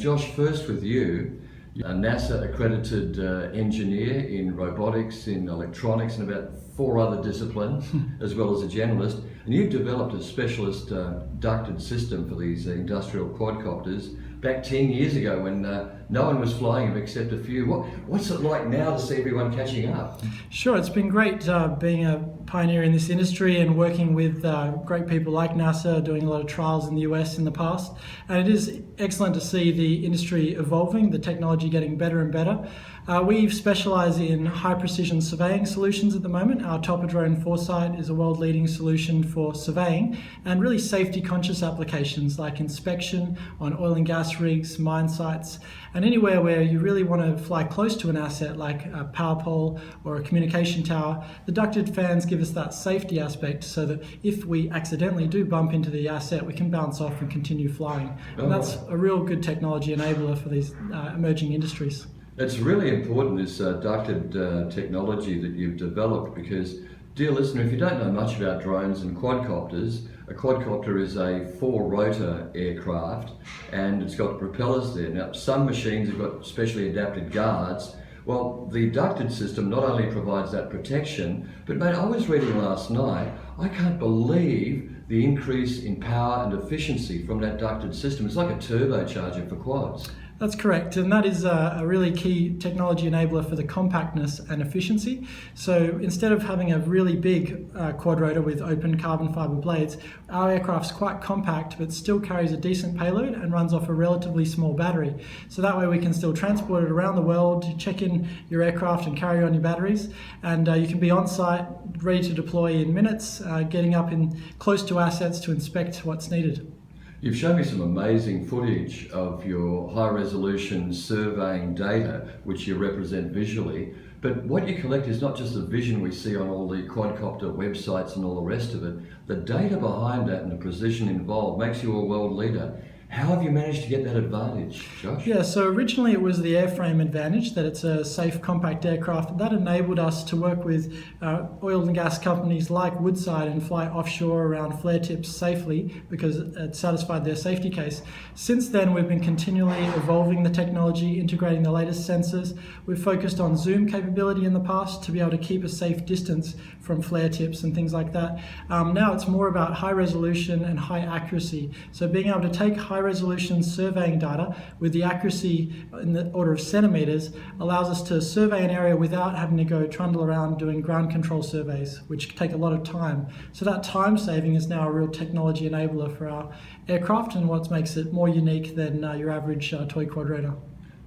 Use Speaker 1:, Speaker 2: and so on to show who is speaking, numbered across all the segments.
Speaker 1: Josh, first with you, a NASA accredited engineer in robotics, in electronics, and about 4 other disciplines, as well as a generalist. And you've developed a specialist ducted system for these industrial quadcopters back 10 years ago when no one was flying them except a few. What's it like now to see everyone catching up?
Speaker 2: Sure, it's been great being a pioneer in this industry and working with great people like NASA, doing a lot of trials in the US in the past. And it is excellent to see the industry evolving, the technology getting better and better. We specialise in high precision surveying solutions at the moment. Our Topper-Drone Foresight is a world-leading solution for surveying and really safety conscious applications like inspection on oil and gas rigs, mine sites, and anywhere where you really want to fly close to an asset like a power pole or a communication tower. The ducted fans give us that safety aspect so that if we accidentally do bump into the asset, we can bounce off and continue flying. And that's a real good technology enabler for these emerging industries.
Speaker 1: It's really important, this ducted technology that you've developed, because, dear listener, if you don't know much about drones and quadcopters, a quadcopter is a 4-rotor aircraft and it's got propellers there. Now, some machines have got specially adapted guards. Well, the ducted system not only provides that protection, but mate, I was reading last night, I can't believe the increase in power and efficiency from that ducted system. It's like a turbocharger for quads.
Speaker 2: That's correct, and that is a really key technology enabler for the compactness and efficiency. So instead of having a really big quadrotor with open carbon fibre blades, our aircraft's quite compact but still carries a decent payload and runs off a relatively small battery. So that way we can still transport it around the world, check in your aircraft and carry on your batteries, and you can be on site, ready to deploy in minutes, getting up in close to assets to inspect what's needed.
Speaker 1: You've shown me some amazing footage of your high-resolution surveying data, which you represent visually. But what you collect is not just the vision we see on all the quadcopter websites and all the rest of it. The data behind that and the precision involved makes you a world leader. How have you managed to get that advantage, Josh?
Speaker 2: Yeah, so originally it was the airframe advantage, that it's a safe, compact aircraft. That enabled us to work with oil and gas companies like Woodside and fly offshore around flare tips safely because it satisfied their safety case. Since then, we've been continually evolving the technology, integrating the latest sensors. We've focused on zoom capability in the past to be able to keep a safe distance from flare tips and things like that. Now it's more about high resolution and high accuracy. So being able to take high resolution surveying data with the accuracy in the order of centimeters allows us to survey an area without having to go trundle around doing ground control surveys, which take a lot of time. So that time saving is now a real technology enabler for our aircraft and what makes it more unique than your average toy quadrotor.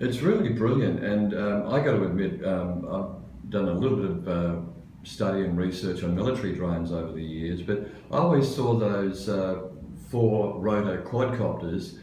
Speaker 1: It's really brilliant, and I got to admit, I've done a little bit of study and research on military drones over the years, but I always saw those 4-rotor quadcopters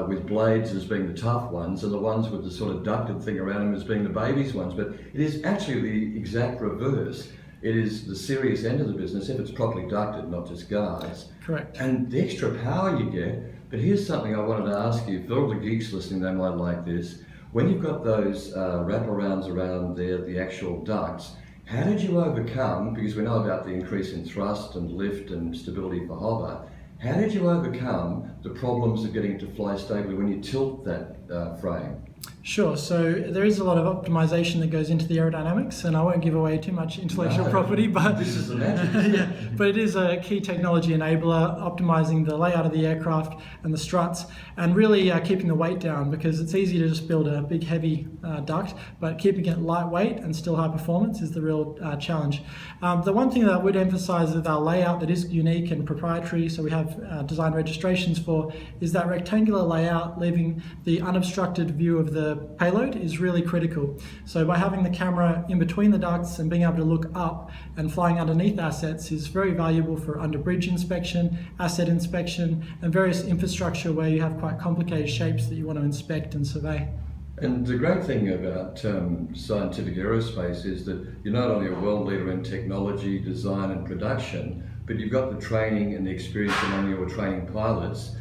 Speaker 1: with blades as being the tough ones and the ones with the sort of ducted thing around them as being the babies ones. But it is actually the exact reverse. It is the serious end of the business if it's properly ducted, not just guards.
Speaker 2: Correct. And
Speaker 1: the extra power you get. But here's something I wanted to ask you. For all the geeks listening, they might like this. When you've got those wraparounds around there, the actual ducts, how did you overcome, because we know about the increase in thrust and lift and stability for hover, how did you overcome the problems of getting it to fly stably when you tilt that frame?
Speaker 2: Sure, so there is a lot of optimization that goes into the aerodynamics, and I won't give away too much intellectual property, but
Speaker 1: this is the magic.
Speaker 2: Yeah, but it is a key technology enabler, optimizing the layout of the aircraft and the struts, and really keeping the weight down, because it's easy to just build a big heavy duct, but keeping it lightweight and still high performance is the real challenge. The one thing that I would emphasize with our layout that is unique and proprietary, so we have design registrations for, is that rectangular layout, leaving the unobstructed view of the payload is really critical. So by having the camera in between the ducts and being able to look up and flying underneath assets is very valuable for under bridge inspection, asset inspection, and various infrastructure where you have quite complicated shapes that you want to inspect and survey.
Speaker 1: And the great thing about scientific aerospace is that you're not only a world leader in technology, design and production, but you've got the training and the experience among your training pilots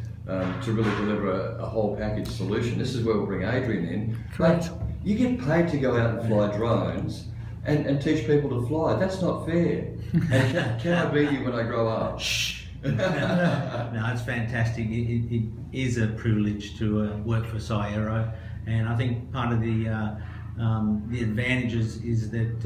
Speaker 1: to really deliver a whole package solution. This is where we'll bring Adrian in.
Speaker 2: Correct.
Speaker 1: But you get paid to go out and fly drones and teach people to fly. That's not fair. And can I be you when I grow up?
Speaker 2: Shh.
Speaker 3: No, it's fantastic. It is a privilege to work for sci.aero, and I think part of the advantages is that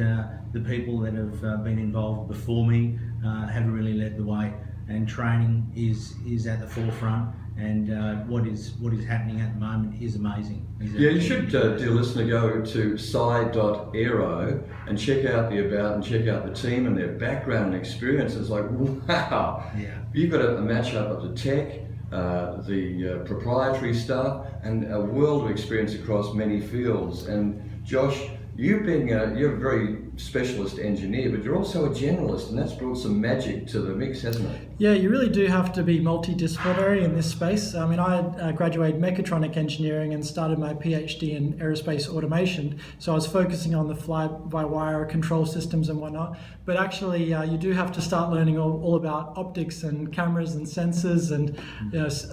Speaker 3: the people that have been involved before me have really led the way, and training is at the forefront. And what is happening at the moment is amazing.
Speaker 1: Yeah, you should, dear listener, go to sci.aero and check out the about and check out the team and their background and experience. It's like, wow,
Speaker 3: Yeah.
Speaker 1: You've got a match up of the tech, the proprietary stuff, and a world of experience across many fields. And Josh, you're a very specialist engineer, but you're also a generalist, and that's brought some magic to the mix, hasn't it?
Speaker 2: Yeah, you really do have to be multidisciplinary in this space. I mean, I graduated mechatronic engineering and started my PhD in aerospace automation, so I was focusing on the fly-by-wire control systems and whatnot. But actually, you do have to start learning all about optics and cameras and sensors and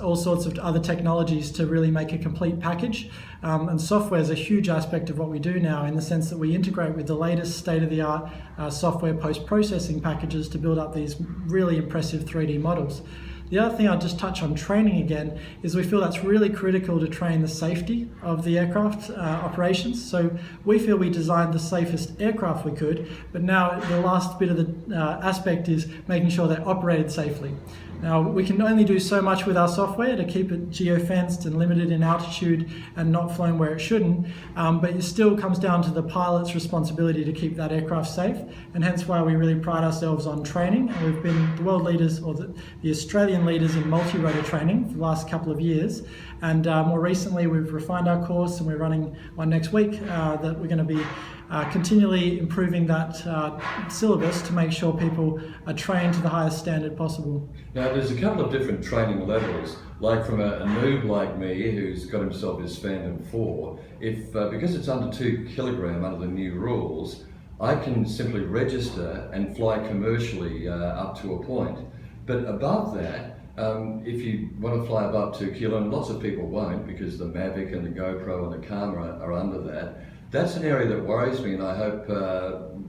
Speaker 2: all sorts of other technologies to really make a complete package. And software is a huge aspect of what we do now, in the sense that we integrate with the latest state-of-the-art software post-processing packages to build up these really impressive 3D models. The other thing I'll just touch on training again is we feel that's really critical to train the safety of the aircraft operations. So we feel we designed the safest aircraft we could, but now the last bit of the aspect is making sure they're operated safely. Now, we can only do so much with our software to keep it geo-fenced and limited in altitude and not flown where it shouldn't, but it still comes down to the pilot's responsibility to keep that aircraft safe, and hence why we really pride ourselves on training. And we've been the world leaders, or the Australian leaders in multi-rotor training for the last couple of years, and more recently we've refined our course, and we're running one next week that we're going to be continually improving that syllabus to make sure people are trained to the highest standard possible.
Speaker 1: Now, there's a couple of different training levels. Like from a noob like me who's got himself his Phantom 4, if because it's under 2 kilogram under the new rules, I can simply register and fly commercially up to a point. But above that, if you want to fly above 2 kilo, and lots of people won't because the Mavic and the GoPro and the camera are under that, that's an area that worries me, and I hope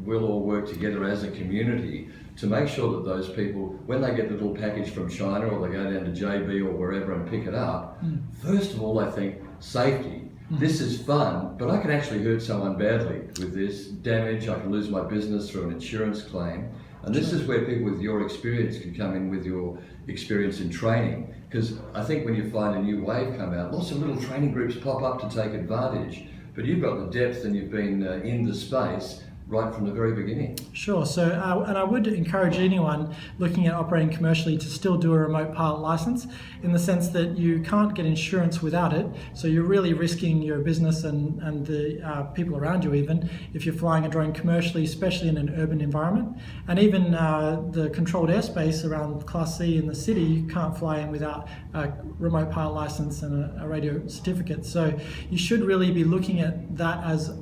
Speaker 1: we'll all work together as a community to make sure that those people, when they get the little package from China or they go down to JB or wherever and pick it up, first of all they think safety. This is fun, but I can actually hurt someone badly with this damage. I can lose my business through an insurance claim. And this is where people with your experience can come in with your experience in training. Because I think when you find a new wave come out, lots of little training groups pop up to take advantage. But you've got the depth and you've been in the space right from the very beginning.
Speaker 2: Sure. So, and I would encourage anyone looking at operating commercially to still do a remote pilot license, in the sense that you can't get insurance without it. So you're really risking your business and the people around you, even if you're flying a drone commercially, especially in an urban environment. And even the controlled airspace around Class C in the city, you can't fly in without a remote pilot license and a radio certificate. So you should really be looking at that as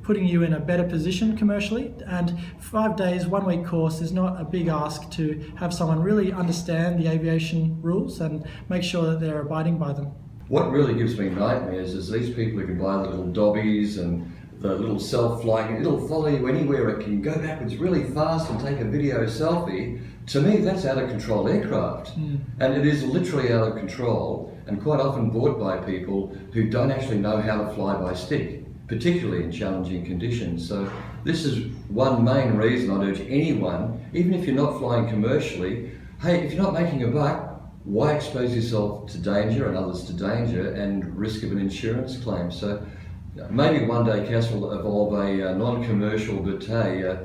Speaker 2: putting you in a better position commercially. And 5 days, 1 week course is not a big ask to have someone really understand the aviation rules and make sure that they're abiding by them.
Speaker 1: What really gives me nightmares is these people who can buy the little dobbies and the little self-flying, it'll follow you anywhere, it can go backwards really fast and take a video selfie. To me, that's out of control aircraft. And it is literally out of control, and quite often bought by people who don't actually know how to fly by stick, particularly in challenging conditions. So this is one main reason I'd urge anyone, even if you're not flying commercially, hey, if you're not making a buck, why expose yourself to danger and others to danger and risk of an insurance claim? So maybe one day CAS will evolve a non-commercial, but hey,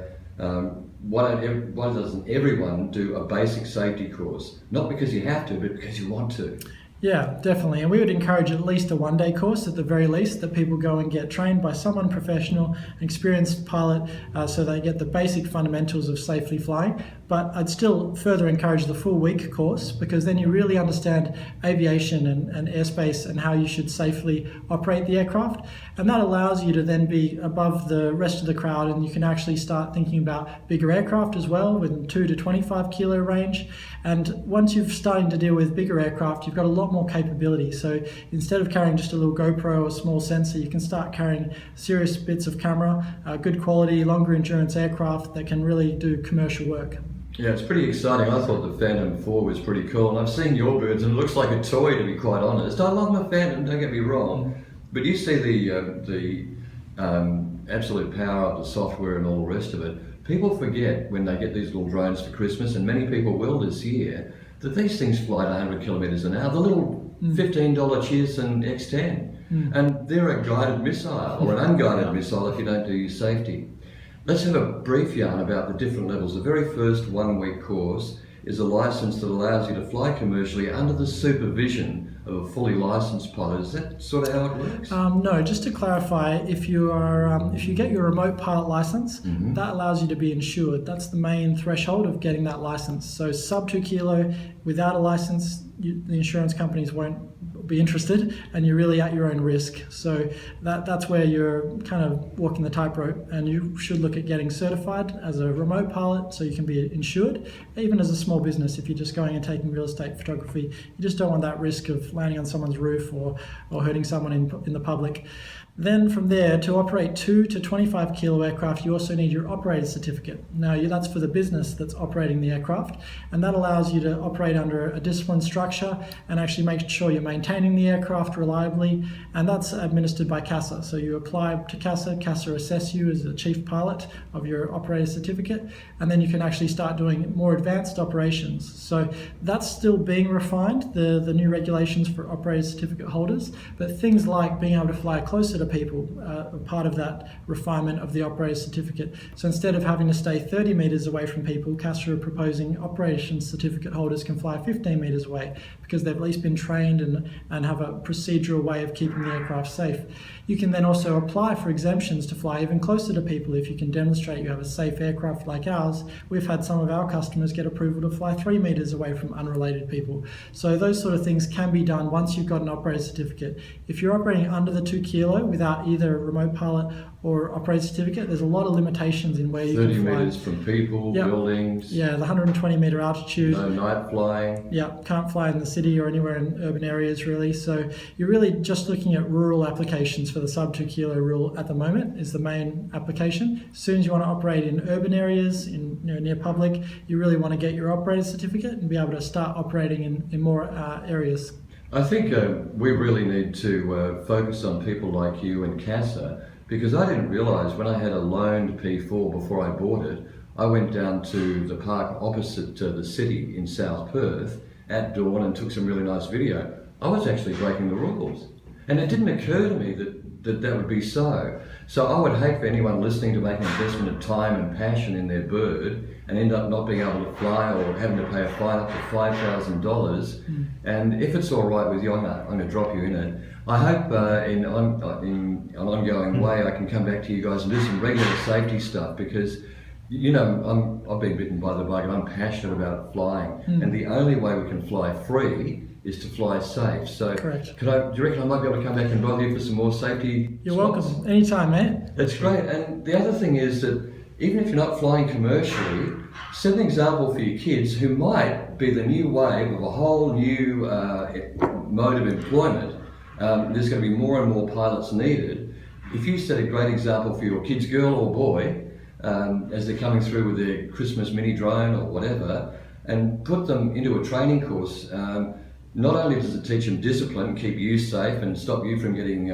Speaker 1: why doesn't everyone do a basic safety course? Not because you have to, but because you want to.
Speaker 2: Yeah, definitely. And we would encourage at least a 1 day course at the very least, that people go and get trained by someone professional, an experienced pilot, so they get the basic fundamentals of safely flying. But I'd still further encourage the full week course, because then you really understand aviation and airspace and how you should safely operate the aircraft. And that allows you to then be above the rest of the crowd, and you can actually start thinking about bigger aircraft as well, with 2 to 25 kilo range. And once you've started to deal with bigger aircraft, you've got a lot more capability. So instead of carrying just a little GoPro or small sensor, you can start carrying serious bits of camera, good quality, longer endurance aircraft that can really do commercial work.
Speaker 1: Yeah, it's pretty exciting. I thought the Phantom 4 was pretty cool, and I've seen your birds, and it looks like a toy, to be quite honest. I love my Phantom, don't get me wrong, but you see the absolute power of the software and all the rest of it. People forget when they get these little drones for Christmas, and many people will this year, that these things fly at 100 kilometres an hour. The little $15 Cheerson X10, and they're a guided missile, or an unguided missile if you don't do your safety. Let's have a brief yarn about the different levels. The very first 1-week course is a license that allows you to fly commercially under the supervision of a fully licensed pilot. Is that sort of how it works?
Speaker 2: No, just to clarify, if you get your remote pilot license, that allows you to be insured. That's the main threshold of getting that license. So sub 2 kilo, without a license, the insurance companies won't be interested, and you're really at your own risk. So that's where you're kind of walking the tightrope, and you should look at getting certified as a remote pilot so you can be insured. Even as a small business, if you're just going and taking real estate photography, you just don't want that risk of landing on someone's roof or hurting someone in the public. Then from there, to operate 2 to 25 kilo aircraft, you also need your operator certificate. Now that's for the business that's operating the aircraft, and that allows you to operate under a disciplined structure and actually make sure you're maintaining the aircraft reliably, and that's administered by CASA. So you apply to CASA, CASA assess you as the chief pilot of your operator certificate, and then you can actually start doing more advanced operations. So that's still being refined, the new regulations for operator certificate holders, but things like being able to fly closer to people are part of that refinement of the operator certificate. So instead of having to stay 30 metres away from people, CASA are proposing operations certificate holders can fly 15 metres away because they've at least been trained and have a procedural way of keeping the aircraft safe. You can then also apply for exemptions to fly even closer to people if you can demonstrate you have a safe aircraft like ours. We've had some of our customers get approval to fly 3 metres away from unrelated people. So those sort of things can be done once you've got an operator certificate. If you're operating under the 2 kilo without either a remote pilot or operator certificate, there's a lot of limitations in where you can fly.
Speaker 1: 30 metres from people, buildings.
Speaker 2: Yeah, the 120 metre altitude.
Speaker 1: No night flying.
Speaker 2: Yeah, can't fly in the city or anywhere in urban areas really. So you're really just looking at rural applications for the sub 2 kilo rule at the moment is the main application. As soon as you want to operate in urban areas, near public, you really want to get your operator certificate and be able to start operating in more areas.
Speaker 1: I think we really need to focus on people like you and CASA, because I didn't realise when I had a loaned P4 before I bought it, I went down to the park opposite the city in South Perth at dawn and took some really nice video. I was actually breaking the rules, and it didn't occur to me that would be so. So I would hate for anyone listening to make an investment of time and passion in their bird and end up not being able to fly or having to pay a fine up to $5,000. And if it's all right with you, I'm going to drop you in it. I hope in an ongoing way I can come back to you guys and do some regular safety stuff, because I've been bitten by the bug and I'm passionate about flying. And the only way we can fly free is to fly safe. So
Speaker 2: correct.
Speaker 1: Do you reckon I might be able to come back and bother you for some more safety
Speaker 2: You're
Speaker 1: spots?
Speaker 2: welcome. Anytime, mate.
Speaker 1: That's great. And the other thing is that even if you're not flying commercially, set an example for your kids who might be the new wave of a whole new mode of employment. There's going to be more and more pilots needed. If you set a great example for your kids, girl or boy, as they're coming through with their Christmas mini drone or whatever, and put them into a training course, not only does it teach them discipline, keep you safe and stop you from getting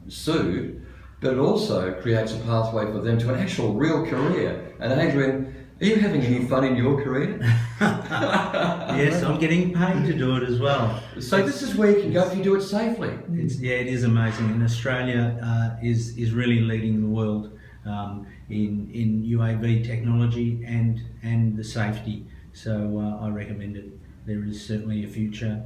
Speaker 1: sued, but it also creates a pathway for them to an actual real career. And Adrian, are you having any fun in your career?
Speaker 3: Yes, I'm getting paid to do it as well.
Speaker 1: So this is where you can go if you do it safely.
Speaker 3: It is amazing. And Australia is really leading the world in UAV technology and the safety. So I recommend it. There is certainly a future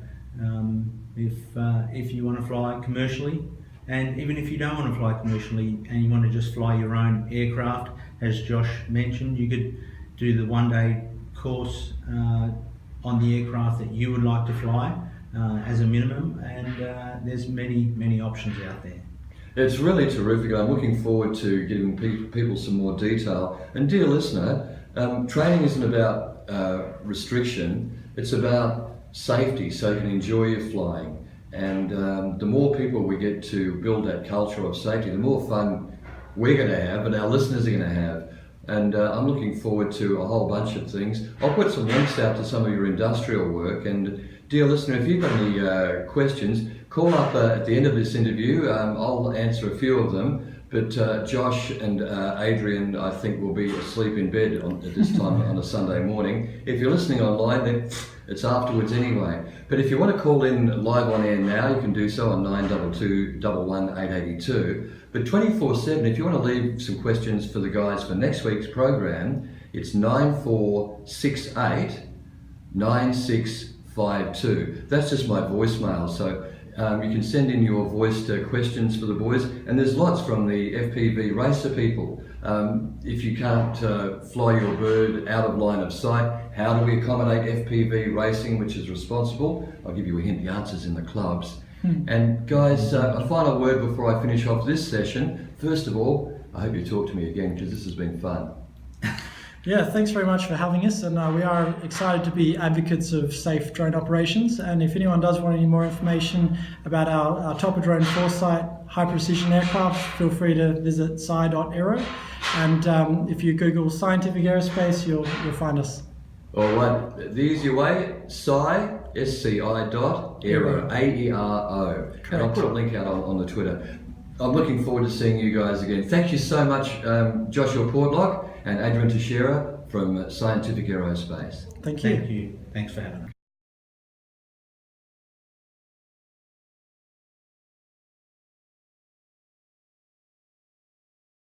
Speaker 3: if you want to fly commercially, and even if you don't want to fly commercially and you want to just fly your own aircraft, as Josh mentioned, you could do the 1-day course on the aircraft that you would like to fly as a minimum, and there's many options out there.
Speaker 1: It's really terrific. I'm looking forward to giving people some more detail. And dear listener, training isn't about restriction, it's about safety, so you can enjoy your flying. And the more people we get to build that culture of safety, the more fun we're going to have and our listeners are going to have. and I'm looking forward to a whole bunch of things. I'll put some links out to some of your industrial work, and dear listener, if you've got any questions, call up at the end of this interview. I'll answer a few of them. But Josh and Adrian, I think, will be asleep in bed at this time on a Sunday morning. If you're listening online, then it's afterwards anyway. But if you want to call in live on air now, you can do so on 922 11 882. But 24/7, if you want to leave some questions for the guys for next week's program, it's 9468 9652. That's just my voicemail. So you can send in your voiced questions for the boys, and there's lots from the FPV racer people. If you can't fly your bird out of line of sight, how do we accommodate FPV racing, which is responsible? I'll give you a hint, the answer's in the clubs. And guys, a final word before I finish off this session. First of all, I hope you talk to me again, because this has been fun.
Speaker 2: Yeah, thanks very much for having us, and we are excited to be advocates of safe drone operations. And if anyone does want any more information about our Topper Drone Foresight high precision aircraft, feel free to visit sci.aero, and if you Google scientific aerospace, you'll find us.
Speaker 1: All right, the easier way, sci.aero, A-E-R-O. And I'll put a link out on the Twitter. I'm looking forward to seeing you guys again. Thank you so much, Josh Portlock and Adrian Teixeira from Scientific Aerospace.
Speaker 2: Thank you.
Speaker 3: Thank you. Thanks for having us.